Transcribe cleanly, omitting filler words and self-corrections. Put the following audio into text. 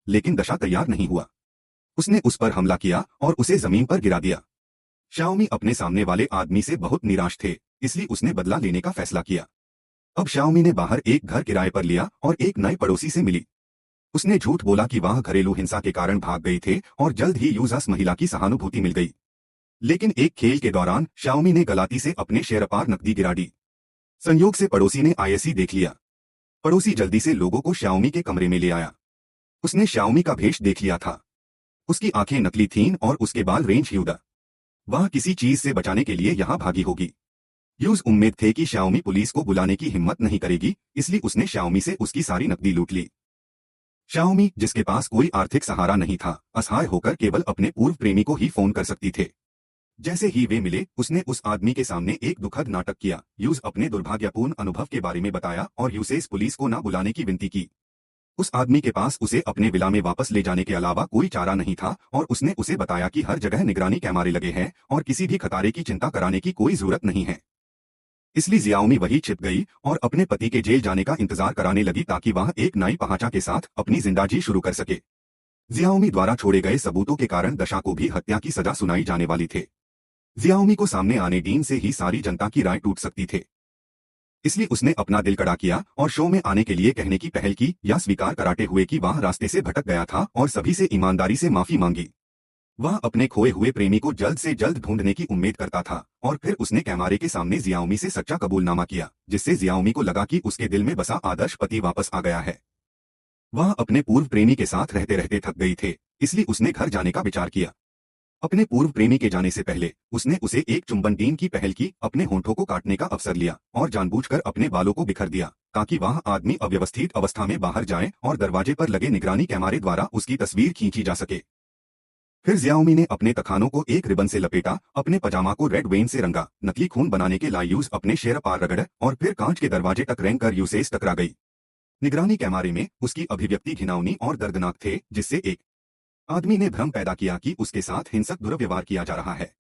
लेकिन दशा तैयार नहीं हुआ। उसने उस पर हमला किया और उसे जमीन पर गिरा दिया। शाओमी अपने सामने वाले आदमी से बहुत निराश थे, इसलिए उसने बदला लेने का फैसला किया। अब शाओमी ने बाहर एक घर किराए पर लिया और एक नए पड़ोसी से मिली। उसने झूठ बोला कि वह घरेलू हिंसा के कारण भाग गई थे और जल्द ही यूजस महिला की सहानुभूति मिल गई। लेकिन एक खेल के दौरान शाओमी ने गलती से अपने शेयर अपार नकदी गिरा दी। संयोग से पड़ोसी ने आईएससी देख लिया। पड़ोसी जल्दी से लोगों को शाओमी के कमरे में ले आया। उसने शाओमी का भेष देख लिया था। उसकी आंखें नकली थीं और उसके बाल रेंज ह्यूडा। वह किसी चीज से बचाने के लिए यहाँ भागी होगी। यूज उम्मीद थे कि शाओमी पुलिस को बुलाने की हिम्मत नहीं करेगी, इसलिए उसने शाओमी से उसकी सारी नकदी लूट ली। शाओमी, जिसके पास कोई आर्थिक सहारा नहीं था, असहाय होकर केवल अपने पूर्व प्रेमी को ही फोन कर सकती थे। जैसे ही वे मिले, उसने उस आदमी के सामने एक दुखद नाटक किया। यूज अपने दुर्भाग्यपूर्ण अनुभव के बारे में बताया और यूसेस पुलिस को न बुलाने की विनती की। उस आदमी के पास उसे अपने विला में वापस ले जाने के अलावा कोई चारा नहीं था और उसने उसे बताया कि हर जगह निगरानी कैमरे लगे हैं और किसी भी खतरे की चिंता कराने की कोई जरूरत नहीं है। इसलिए जियाओमी वही छिप गई और अपने पति के जेल जाने का इंतजार कराने लगी ताकि वह एक नई पहचान के साथ अपनी जिंदगी शुरू कर सके। जियाओमी द्वारा छोड़े गए सबूतों के कारण दशा को भी हत्या की सजा सुनाई जाने वाली थे। जियाओमी को सामने आने डीन से ही सारी जनता की राय टूट सकती थे, इसलिए उसने अपना दिल कड़ा किया और शो में आने के लिए कहने की पहल की या स्वीकार कराते हुए कि वह रास्ते से भटक गया था और सभी से ईमानदारी से माफी मांगी। वह अपने खोए हुए प्रेमी को जल्द से जल्द ढूंढने की उम्मीद करता था और फिर उसने कैमरे के सामने जियाओमी से सच्चा कबूलनामा किया, जिससे जियाओमी को लगा कि उसके दिल में बसा आदर्श पति वापस आ गया है। वह अपने पूर्व प्रेमी के साथ रहते रहते थक गई थे, इसलिए उसने घर जाने का विचार किया। अपने पूर्व प्रेमी के जाने से पहले उसने उसे एक चुंबन डीन की पहल की, अपने होंठों को काटने का अवसर लिया और जानबूझकर अपने बालों को बिखर दिया ताकि वह आदमी अव्यवस्थित अवस्था में बाहर जाए और दरवाजे पर लगे निगरानी कैमरे द्वारा उसकी तस्वीर खींची जा सके। फिर जियाओमी ने अपने तखानों को एक रिबन से लपेटा, अपने पजामा को रेड वेन से रंगा, नकली खून बनाने के लायूज अपने शेर पार रगड़ और फिर कांच के दरवाजे तक रेंग कर यूसेस टकरा गई। निगरानी कैमरे में उसकी अभिव्यक्ति घिनौनी और दर्दनाक थे, जिससे एक आदमी ने भ्रम पैदा किया कि उसके साथ हिंसक दुर्व्यवहार किया जा रहा है।